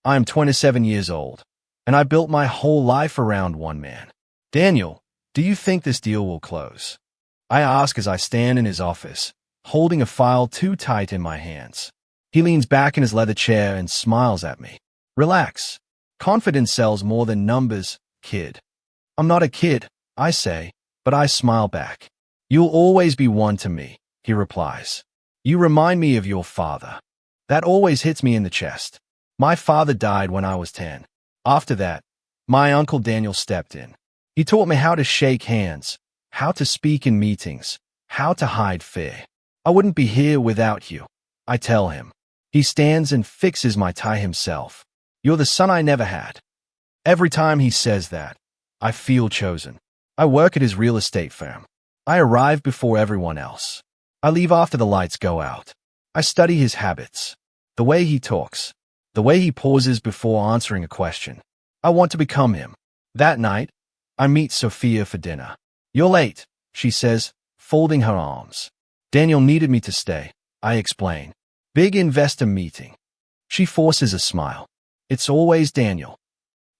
I am 27 years old, and I built my whole life around one man. Daniel, do you think this deal will close? I ask as I stand in his office, holding a file too tight in my hands. He leans back in his leather chair and smiles at me. Relax. Confidence sells more than numbers, kid. I'm not a kid, I say, but I smile back. You'll always be one to me, he replies. You remind me of your father. That always hits me in the chest. My father died when I was 10. After that, my uncle Daniel stepped in. He taught me how to shake hands, how to speak in meetings, how to hide fear. I wouldn't be here without you, I tell him. He stands and fixes my tie himself. You're the son I never had. Every time he says that, I feel chosen. I work at his real estate firm. I arrive before everyone else. I leave after the lights go out. I study his habits, the way he talks, the way he pauses before answering a question. I want to become him. That night, I meet Sophia for dinner. You're late, she says, folding her arms. Daniel needed me to stay, I explain. Big investor meeting. She forces a smile. It's always Daniel.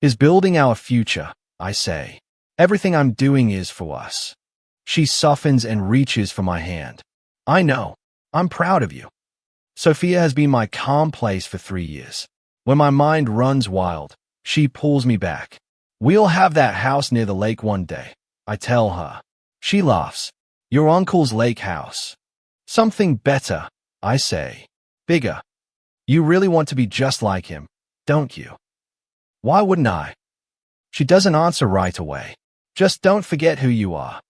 Is building our future, I say. Everything I'm doing is for us. She softens and reaches for my hand. I know. I'm proud of you. Sophia has been my calm place for 3 years. When my mind runs wild, she pulls me back. We'll have that house near the lake one day, I tell her. She laughs. Your uncle's lake house. Something better, I say. Bigger. You really want to be just like him, don't you? Why wouldn't I? She doesn't answer right away. Just don't forget who you are.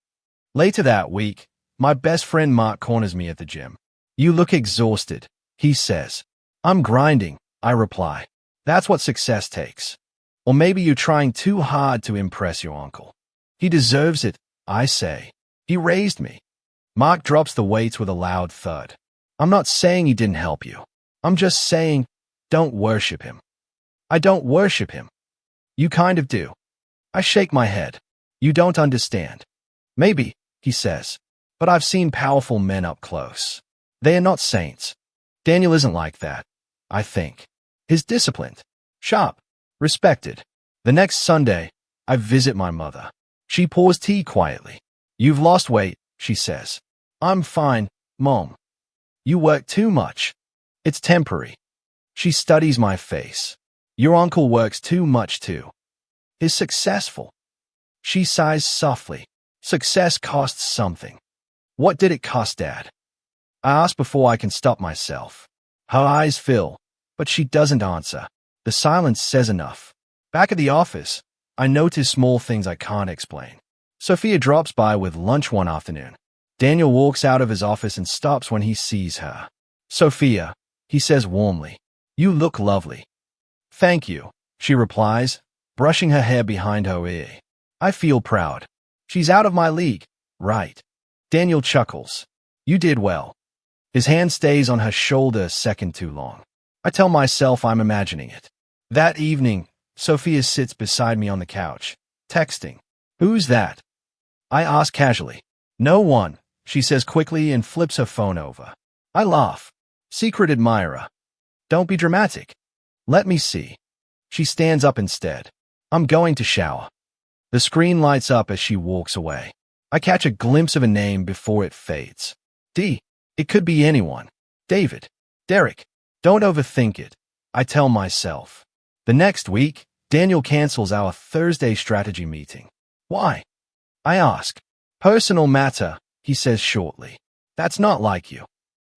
Later that week, my best friend Mark corners me at the gym. You look exhausted, he says. I'm grinding, I reply. That's what success takes. Or maybe you're trying too hard to impress your uncle. He deserves it, I say. He raised me. Mark drops the weights with a loud thud. I'm not saying he didn't help you. I'm just saying, don't worship him. I don't worship him. You kind of do. I shake my head. You don't understand. Maybe, he says, but I've seen powerful men up close. They are not saints. Daniel isn't like that, I think. He's disciplined, sharp, respected. The next Sunday, I visit my mother. She pours tea quietly. You've lost weight, she says. I'm fine, Mom. You work too much. It's temporary. She studies my face. Your uncle works too much too. He's successful. She sighs softly. Success costs something. What did it cost, Dad? I ask before I can stop myself. Her eyes fill, but she doesn't answer. The silence says enough. Back at the office, I notice small things I can't explain. Sophia drops by with lunch one afternoon. Daniel walks out of his office and stops when he sees her. Sophia, he says warmly, you look lovely. Thank you, she replies, brushing her hair behind her ear. I feel proud. She's out of my league, right? Daniel chuckles. You did well. His hand stays on her shoulder a second too long. I tell myself I'm imagining it. That evening, Sophia sits beside me on the couch, texting. Who's that? I ask casually. No one, she says quickly and flips her phone over. I laugh. Secret admirer. Don't be dramatic. Let me see. She stands up instead. I'm going to shower. The screen lights up as she walks away. I catch a glimpse of a name before it fades. D. It could be anyone. David. Derek. Don't overthink it, I tell myself. The next week, Daniel cancels our Thursday strategy meeting. Why? I ask. Personal matter, he says shortly. That's not like you.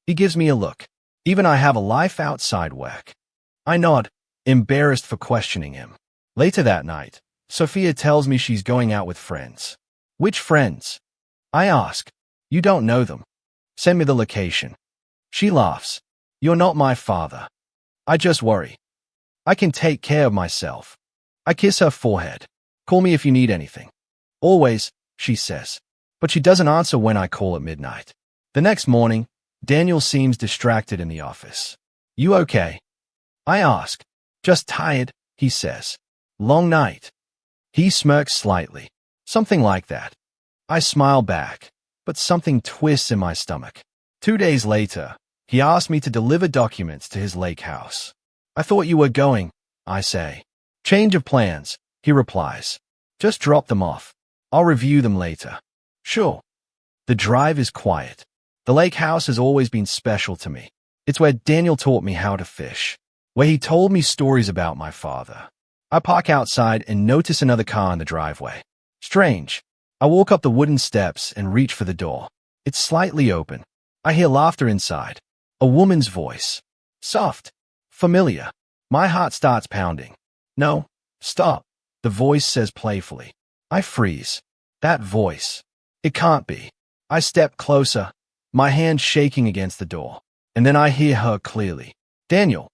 He gives me a look. Even I have a life outside work. I nod, embarrassed for questioning him. Later that night, Sophia tells me she's going out with friends. Which friends? I ask. You don't know them. Send me the location. She laughs. You're not my father. I just worry. I can take care of myself. I kiss her forehead. Call me if you need anything. Always, she says. But she doesn't answer when I call at midnight. The next morning, Daniel seems distracted in the office. You okay? I ask. Just tired, he says. Long night. He smirks slightly. Something like that. I smile back, but something twists in my stomach. 2 days later, he asked me to deliver documents to his lake house. I thought you were going, I say. Change of plans, he replies. Just drop them off. I'll review them later. Sure. The drive is quiet. The lake house has always been special to me. It's where Daniel taught me how to fish, where he told me stories about my father. I park outside and notice another car in the driveway. Strange. I walk up the wooden steps and reach for the door. It's slightly open. I hear laughter inside. A woman's voice. Soft. Familiar. My heart starts pounding. No, stop, the voice says playfully. I freeze. That voice. It can't be. I step closer, my hand shaking against the door. And then I hear her clearly. Daniel.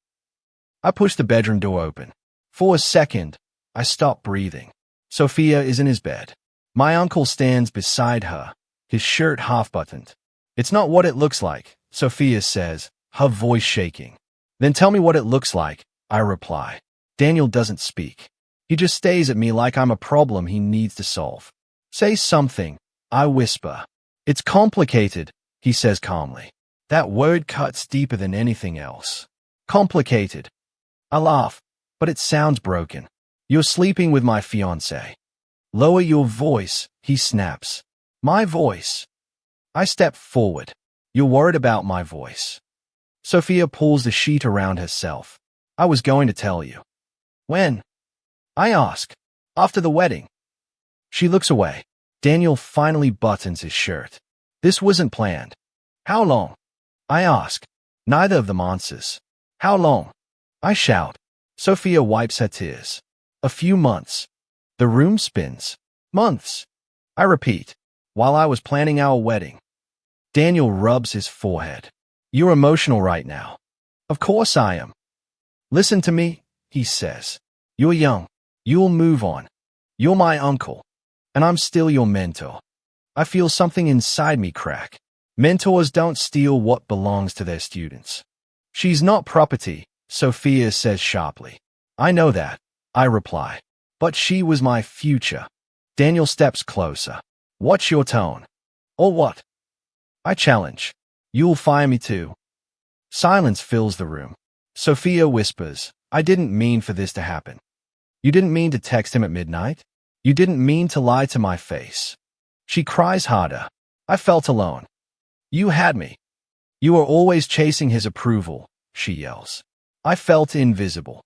I push the bedroom door open. For a second, I stop breathing. Sophia is in his bed. My uncle stands beside her, his shirt half-buttoned. It's not what it looks like, Sophia says, her voice shaking. Then tell me what it looks like, I reply. Daniel doesn't speak. He just stares at me like I'm a problem he needs to solve. Say something, I whisper. It's complicated, he says calmly. That word cuts deeper than anything else. Complicated. I laugh, but it sounds broken. You're sleeping with my fiancée. Lower your voice, he snaps. My voice. I step forward. You're worried about my voice. Sophia pulls the sheet around herself. I was going to tell you. When? I ask. After the wedding. She looks away. Daniel finally buttons his shirt. This wasn't planned. How long? I ask. Neither of them answers. How long? I shout. Sophia wipes her tears. A few months. The room spins. Months. I repeat. While I was planning our wedding. Daniel rubs his forehead. You're emotional right now. Of course I am. Listen to me, he says. You're young. You'll move on. You're my uncle. And I'm still your mentor. I feel something inside me crack. Mentors don't steal what belongs to their students. She's not property, Sophia says sharply. I know that, I reply. But she was my future. Daniel steps closer. What's your tone? Or what? I challenge. You'll fire me too. Silence fills the room. Sophia whispers, I didn't mean for this to happen. You didn't mean to text him at midnight? You didn't mean to lie to my face. She cries harder. I felt alone. You had me. You were always chasing his approval, she yells. I felt invisible.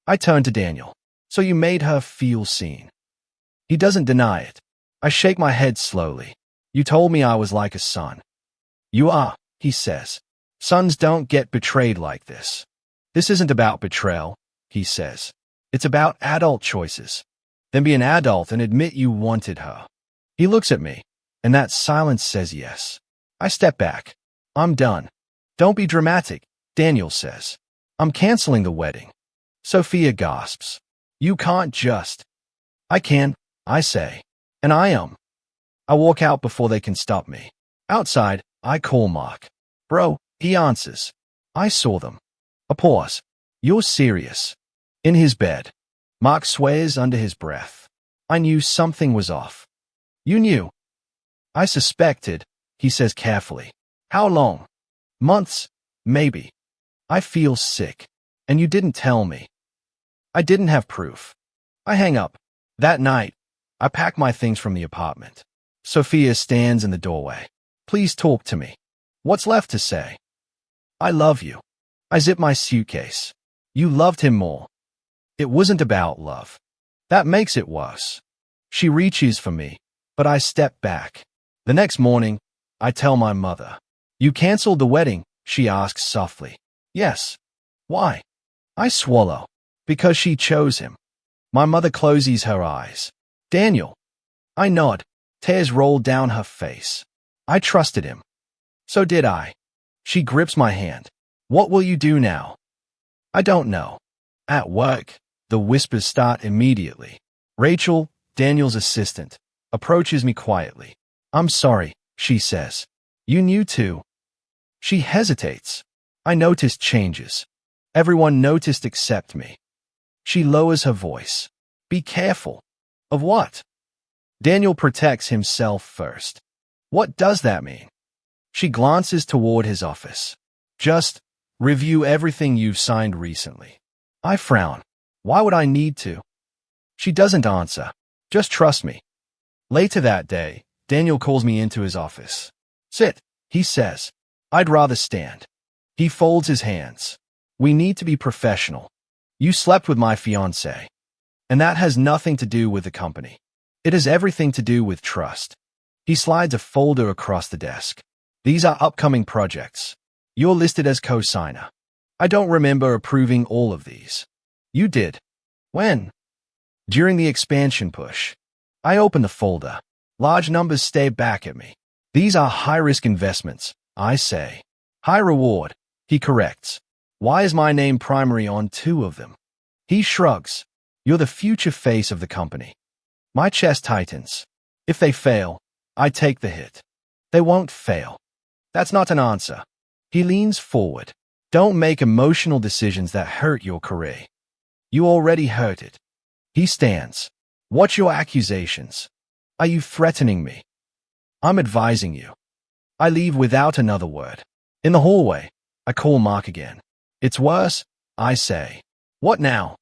I turn to Daniel. So you made her feel seen. He doesn't deny it. I shake my head slowly. You told me I was like a son. You are, he says. Sons don't get betrayed like this. This isn't about betrayal, he says. It's about adult choices. Then be an adult and admit you wanted her. He looks at me, and that silence says yes. I step back. I'm done. Don't be dramatic, Daniel says. I'm canceling the wedding. Sophia gasps. You can't just. I can, I say. And I am. I walk out before they can stop me. Outside, I call Mark. Bro, he answers. I saw them. A pause. You're serious. In his bed. Mark swears under his breath. I knew something was off. You knew. I suspected, he says carefully. How long? Months, maybe. I feel sick. And you didn't tell me. I didn't have proof. I hang up. That night, I pack my things from the apartment. Sophia stands in the doorway. Please talk to me. What's left to say? I love you. I zip my suitcase. You loved him more. It wasn't about love. That makes it worse. She reaches for me, but I step back. The next morning, I tell my mother. You canceled the wedding, she asks softly. Yes. Why? I swallow. Because she chose him. My mother closes her eyes. Daniel. I nod. Tears roll down her face. I trusted him. So did I. She grips my hand. What will you do now? I don't know. At work, the whispers start immediately. Rachel, Daniel's assistant, approaches me quietly. I'm sorry, she says. You knew too. She hesitates. I noticed changes. Everyone noticed except me. She lowers her voice. Be careful. Of what? Daniel protects himself first. What does that mean? She glances toward his office. Just review everything you've signed recently. I frown. Why would I need to? She doesn't answer. Just trust me. Later that day, Daniel calls me into his office. Sit, he says. I'd rather stand. He folds his hands. We need to be professional. You slept with my fiancée. And that has nothing to do with the company. It has everything to do with trust. He slides a folder across the desk. These are upcoming projects. You're listed as co-signer. I don't remember approving all of these. You did. When? During the expansion push. I open the folder. Large numbers stare back at me. These are high-risk investments, I say. High reward, he corrects. Why is my name primary on 2 of them? He shrugs. You're the future face of the company. My chest tightens. If they fail, I take the hit. They won't fail. That's not an answer. He leans forward. Don't make emotional decisions that hurt your career. You already hurt it. He stands. What's your accusations? Are you threatening me? I'm advising you. I leave without another word. In the hallway, I call Mark again. It's worse, I say. What now?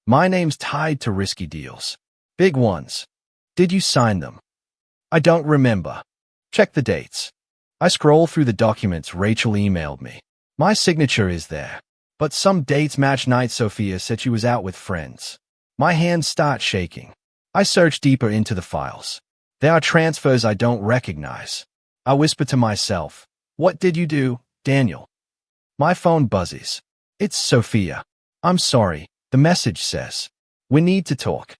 My name's tied to risky deals. Big ones. Did you sign them? I don't remember. Check the dates. I scroll through the documents Rachel emailed me. My signature is there. But some dates match night Sophia said she was out with friends. My hands start shaking. I search deeper into the files. There are transfers I don't recognize. I whisper to myself, what did you do, Daniel? My phone buzzes. It's Sophia. I'm sorry, the message says. We need to talk.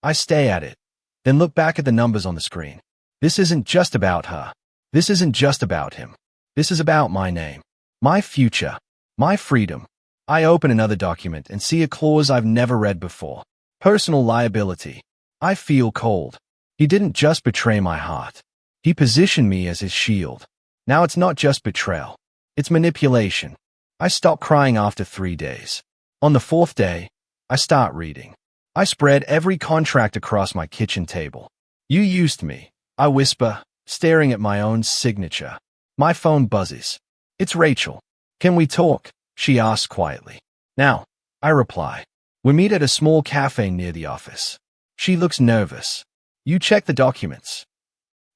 I stay at it, then look back at the numbers on the screen. This isn't just about her. This isn't just about him. This is about my name, my future, my freedom. I open another document and see a clause I've never read before. Personal liability. I feel cold. He didn't just betray my heart. He positioned me as his shield. Now it's not just betrayal. It's manipulation. I stop crying after 3 days. On the 4th day, I start reading. I spread every contract across my kitchen table. You used me, I whisper, staring at my own signature. My phone buzzes. It's Rachel. Can we talk? She asks quietly. Now, I reply. We meet at a small cafe near the office. She looks nervous. You check the documents.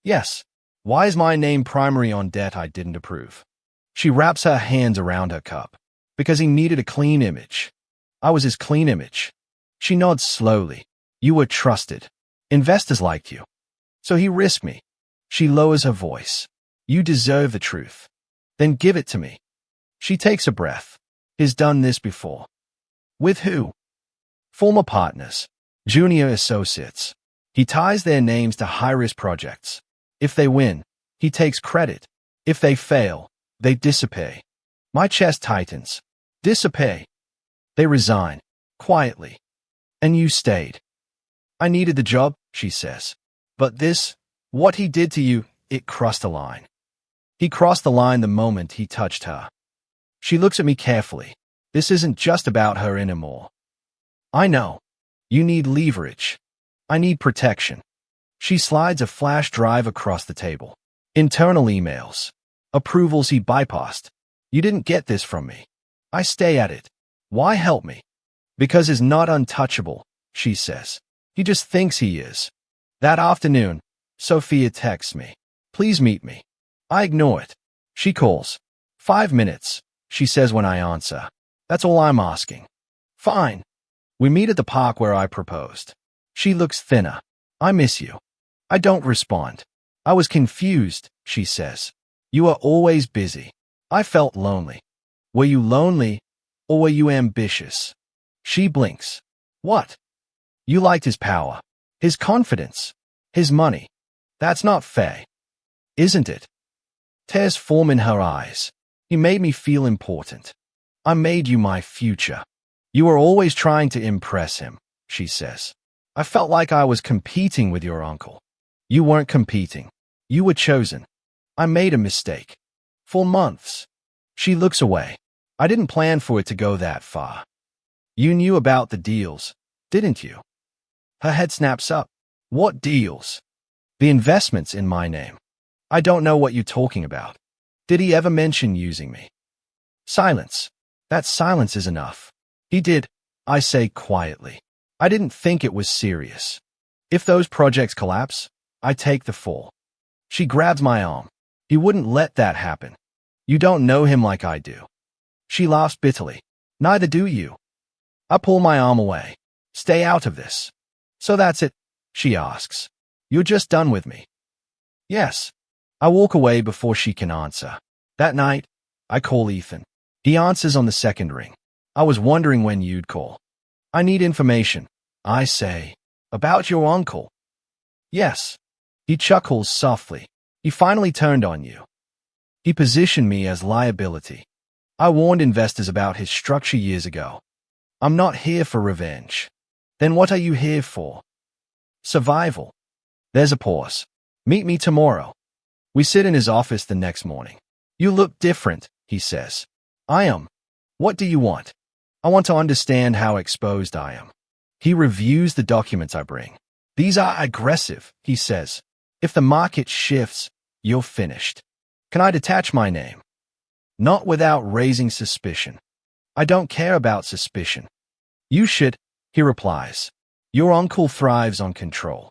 Yes. Why is my name primary on debt I didn't approve? She wraps her hands around her cup. Because he needed a clean image. I was his clean image. She nods slowly. You were trusted. Investors liked you. So he risked me. She lowers her voice. You deserve the truth. Then give it to me. She takes a breath. He's done this before. With who? Former partners. Junior associates. He ties their names to high-risk projects. If they win, he takes credit. If they fail, they dissipate. My chest tightens. Dissipate. They resign. Quietly. And you stayed. I needed the job, she says. But this, what he did to you, it crossed the line. He crossed the line the moment he touched her. She looks at me carefully. This isn't just about her anymore. I know. You need leverage. I need protection. She slides a flash drive across the table. Internal emails. Approvals he bypassed. You didn't get this from me. I stay at it. Why help me? Because he's not untouchable, she says. He just thinks he is. That afternoon, Sophia texts me. Please meet me. I ignore it. She calls. 5 minutes, she says when I answer. That's all I'm asking. Fine. We meet at the park where I proposed. She looks thinner. I miss you. I don't respond. I was confused, she says. You are always busy. I felt lonely. Were you lonely, or were you ambitious? She blinks. What? You liked his power, his confidence, his money. That's not fair. Isn't it? Tears form in her eyes. He made me feel important. I made you my future. You were always trying to impress him, she says. I felt like I was competing with your uncle. You weren't competing. You were chosen. I made a mistake. For months. She looks away. I didn't plan for it to go that far. You knew about the deals, didn't you? Her head snaps up. What deals? The investments in my name. I don't know what you're talking about. Did he ever mention using me? Silence. That silence is enough. He did, I say quietly. I didn't think it was serious. If those projects collapse, I take the fall. She grabs my arm. He wouldn't let that happen. You don't know him like I do. She laughs bitterly. Neither do you. I pull my arm away. Stay out of this. So that's it, she asks. You're just done with me. Yes. I walk away before she can answer. That night, I call Ethan. He answers on the second ring. I was wondering when you'd call. I need information, I say. About your uncle. Yes. He chuckles softly. He finally turned on you. He positioned me as liability. I warned investors about his structure years ago. I'm not here for revenge. Then what are you here for? Survival. There's a pause. Meet me tomorrow. We sit in his office the next morning. You look different, he says. I am. What do you want? I want to understand how exposed I am. He reviews the documents I bring. These are aggressive, he says. If the market shifts, you're finished. Can I detach my name? Not without raising suspicion. I don't care about suspicion. You should, he replies. Your uncle thrives on control.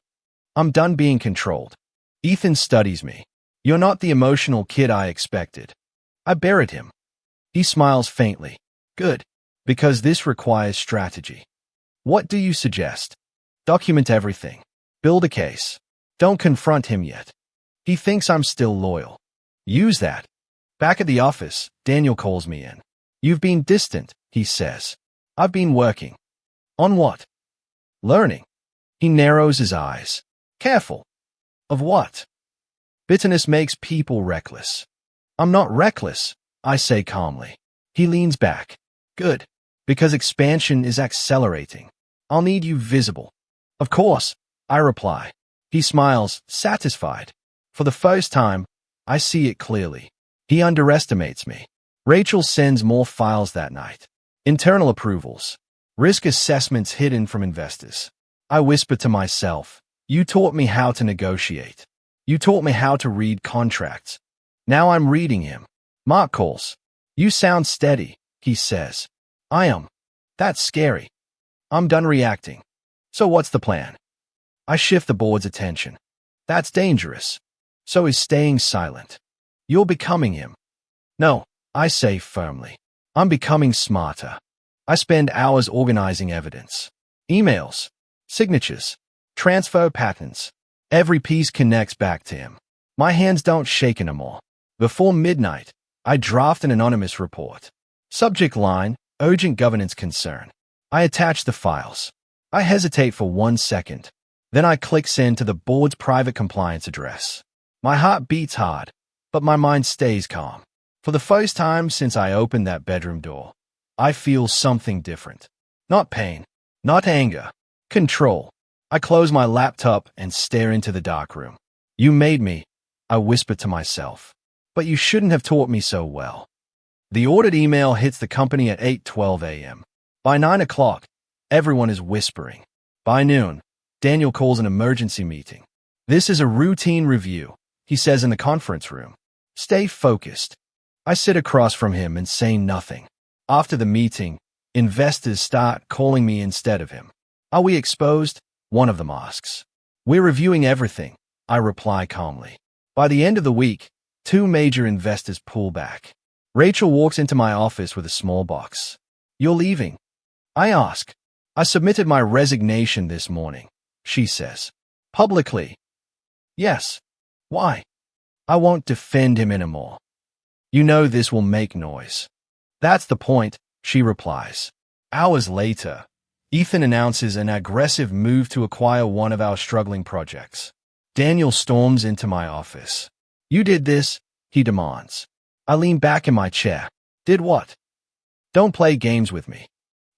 I'm done being controlled. Ethan studies me. You're not the emotional kid I expected. I buried him. He smiles faintly. Good, because this requires strategy. What do you suggest? Document everything. Build a case. Don't confront him yet. He thinks I'm still loyal. Use that. Back at the office, Daniel calls me in. You've been distant, he says. I've been working. On what? Learning. He narrows his eyes. Careful. Of what? Bitterness makes people reckless. I'm not reckless, I say calmly. He leans back. Good. Because expansion is accelerating. I'll need you visible. Of course, I reply. He smiles, satisfied. For the first time, I see it clearly. He underestimates me. Rachel sends more files that night. Internal approvals. Risk assessments hidden from investors. I whisper to myself, you taught me how to negotiate. You taught me how to read contracts. Now I'm reading him. Mark calls. You sound steady, he says. I am. That's scary. I'm done reacting. So what's the plan? I shift the board's attention. That's dangerous. So is staying silent. You're becoming him. No, I say firmly. I'm becoming smarter. I spend hours organizing evidence. Emails. Signatures. Transfer patterns. Every piece connects back to him. My hands don't shake anymore. Before midnight, I draft an anonymous report. Subject line, urgent governance concern. I attach the files. I hesitate for 1 second. Then I click send to the board's private compliance address. My heart beats hard, but my mind stays calm. For the first time since I opened that bedroom door, I feel something different. Not pain, not anger, control. I close my laptop and stare into the dark room. You made me, I whisper to myself. But you shouldn't have taught me so well. The audit email hits the company at 8:12 a.m. By 9 o'clock, everyone is whispering. By noon, Daniel calls an emergency meeting. This is a routine review, he says in the conference room. Stay focused. I sit across from him and say nothing. After the meeting, investors start calling me instead of him. Are we exposed? One of them asks. We're reviewing everything, I reply calmly. By the end of the week, 2 major investors pull back. Rachel walks into my office with a small box. You're leaving? I ask. I submitted my resignation this morning, she says. Publicly. Yes. Why? I won't defend him anymore. You know this will make noise. That's the point, she replies. Hours later, Ethan announces an aggressive move to acquire one of our struggling projects. Daniel storms into my office. You did this, he demands. I lean back in my chair. Did what? Don't play games with me.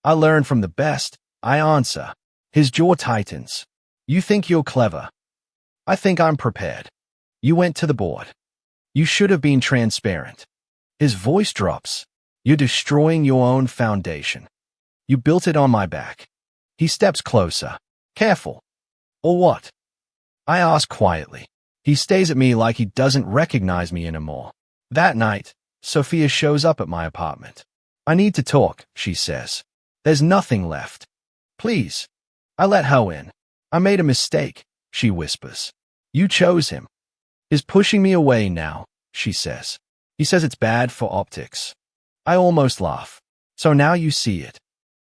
I learn from the best, I answer. His jaw tightens. You think you're clever. I think I'm prepared. You went to the board. You should have been transparent. His voice drops. You're destroying your own foundation. You built it on my back. He steps closer. Careful. Or what? I ask quietly. He stares at me like he doesn't recognize me anymore. That night, Sophia shows up at my apartment. I need to talk, she says. There's nothing left. Please. I let her in. I made a mistake, she whispers. You chose him. He's pushing me away now, she says. He says it's bad for optics. I almost laugh. So now you see it.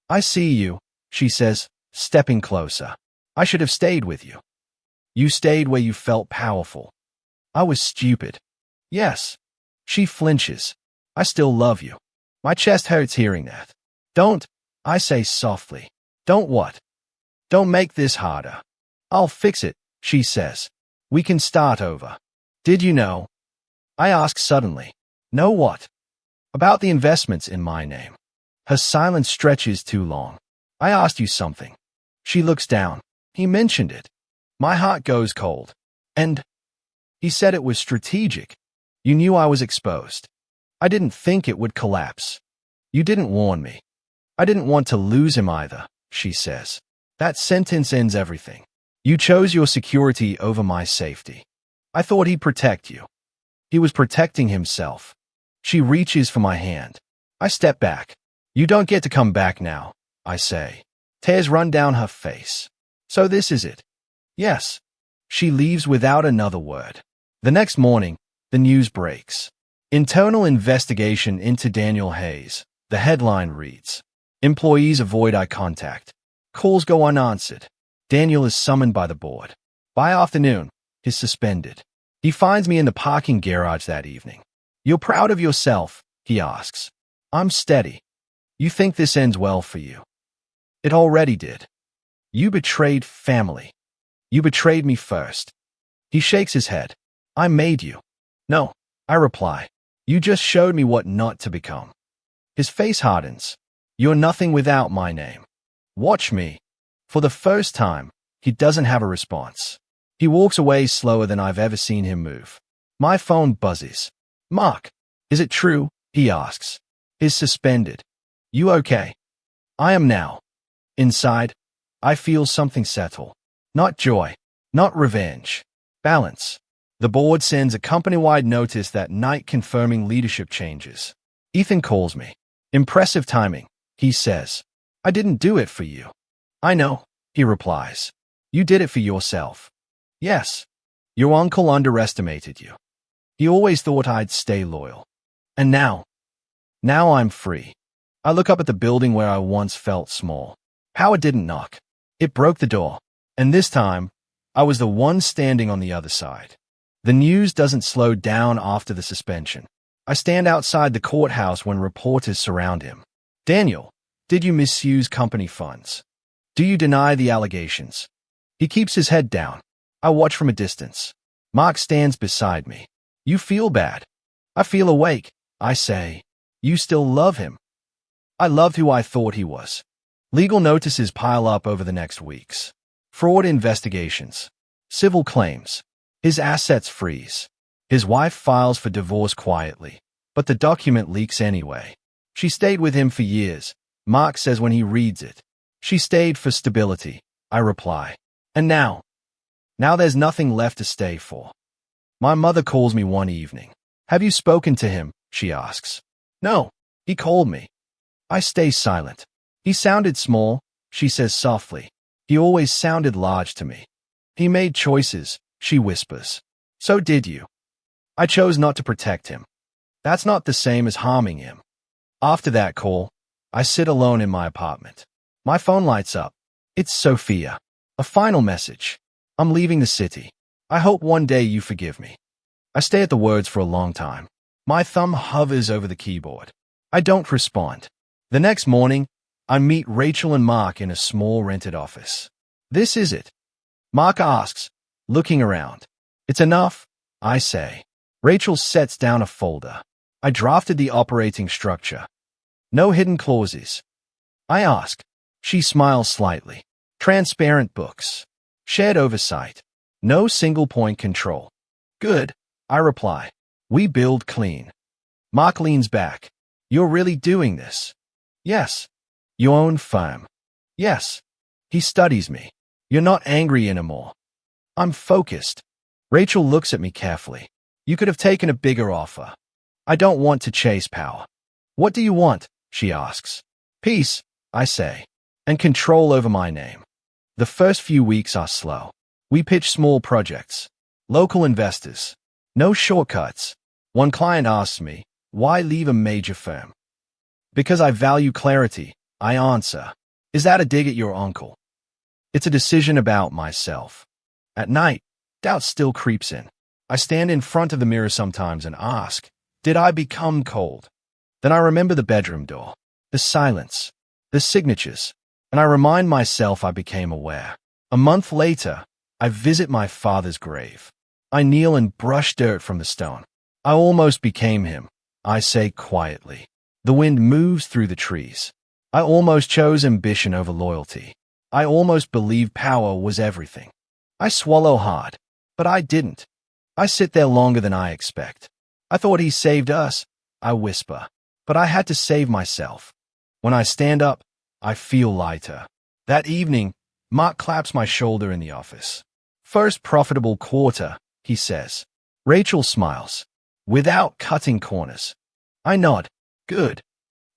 I see you, she says, stepping closer. I should have stayed with you. You stayed where you felt powerful. I was stupid. Yes. She flinches. I still love you. My chest hurts hearing that. Don't, I say softly. Don't what? Don't make this harder. I'll fix it, she says. We can start over. Did you know? I ask suddenly. Know what? About the investments in my name. Her silence stretches too long. I asked you something. She looks down. He mentioned it. My heart goes cold. And he said it was strategic. You knew I was exposed. I didn't think it would collapse. You didn't warn me. I didn't want to lose him either, she says. That sentence ends everything. You chose your security over my safety. I thought he'd protect you. He was protecting himself. She reaches for my hand. I step back. You don't get to come back now, I say. Tears run down her face. So this is it. Yes. She leaves without another word. The next morning, the news breaks. Internal investigation into Daniel Hayes. The headline reads, Employees avoid eye contact. Calls go unanswered. Daniel is summoned by the board. By afternoon, he's suspended. He finds me in the parking garage that evening. You're proud of yourself, he asks. I'm steady. You think this ends well for you? It already did. You betrayed family. You betrayed me first. He shakes his head. I made you. No, I reply. You just showed me what not to become. His face hardens. You're nothing without my name. Watch me. For the first time, he doesn't have a response. He walks away slower than I've ever seen him move. My phone buzzes. Mark, is it true? He asks. He's suspended. You okay? I am now. Inside, I feel something settle. Not joy. Not revenge. Balance. The board sends a company-wide notice that night confirming leadership changes. Ethan calls me. Impressive timing, he says. I didn't do it for you. I know, he replies. You did it for yourself. Yes. Your uncle underestimated you. He always thought I'd stay loyal. And now I'm free. I look up at the building where I once felt small. Power didn't knock. It broke the door. And this time, I was the one standing on the other side. The news doesn't slow down after the suspension. I stand outside the courthouse when reporters surround him. Daniel, did you misuse company funds? Do you deny the allegations? He keeps his head down. I watch from a distance. Mark stands beside me. You feel bad. I feel awake. I say, you still love him. I loved who I thought he was. Legal notices pile up over the next weeks. Fraud investigations. Civil claims. His assets freeze. His wife files for divorce quietly, but the document leaks anyway. She stayed with him for years, Mark says when he reads it. She stayed for stability, I reply. And now there's nothing left to stay for. My mother calls me one evening. Have you spoken to him? She asks. No, he called me. I stay silent. He sounded small, she says softly. He always sounded large to me. He made choices, she whispers. So did you. I chose not to protect him. That's not the same as harming him. After that call, I sit alone in my apartment. My phone lights up. It's Sophia. A final message. I'm leaving the city. I hope one day you forgive me. I stay at the words for a long time. My thumb hovers over the keyboard. I don't respond. The next morning, I meet Rachel and Mark in a small rented office. This is it. Mark asks, looking around. It's enough, I say. Rachel sets down a folder. I drafted the operating structure. No hidden clauses. I ask. She smiles slightly. Transparent books. Shared oversight. No single point control. Good, I reply. We build clean. Mark leans back. You're really doing this? Yes. You own firm? Yes. He studies me. You're not angry anymore. I'm focused. Rachel looks at me carefully. You could have taken a bigger offer. I don't want to chase power. What do you want? She asks. Peace, I say, and control over my name. The first few weeks are slow. We pitch small projects. Local investors. No shortcuts. One client asks me, why leave a major firm? Because I value clarity, I answer. Is that a dig at your uncle? It's a decision about myself. At night, doubt still creeps in. I stand in front of the mirror sometimes and ask, did I become cold? Then I remember the bedroom door, the silence, the signatures, and I remind myself I became aware. A month later, I visit my father's grave. I kneel and brush dirt from the stone. I almost became him, I say quietly. The wind moves through the trees. I almost chose ambition over loyalty. I almost believed power was everything. I swallow hard, but I didn't. I sit there longer than I expect. I thought he saved us, I whisper, but I had to save myself. When I stand up, I feel lighter. That evening, Mark claps my shoulder in the office. First profitable quarter, he says. Rachel smiles, without cutting corners. I nod. Good.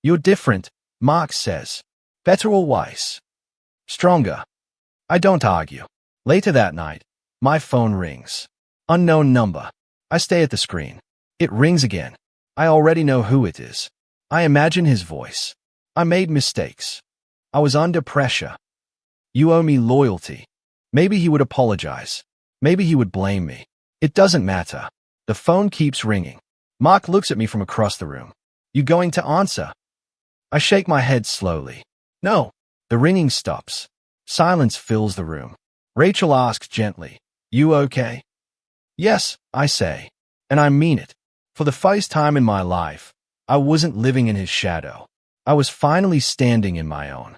You're different, Mark says. Better or wise? Stronger. I don't argue. Later that night, my phone rings. Unknown number. I stay at the screen. It rings again. I already know who it is. I imagine his voice. I made mistakes. I was under pressure. You owe me loyalty. Maybe he would apologize. Maybe he would blame me. It doesn't matter. The phone keeps ringing. Mark looks at me from across the room. You going to answer? I shake my head slowly. No. The ringing stops. Silence fills the room. Rachel asks gently, you okay? Yes, I say. And I mean it. For the first time in my life, I wasn't living in his shadow. I was finally standing in my own.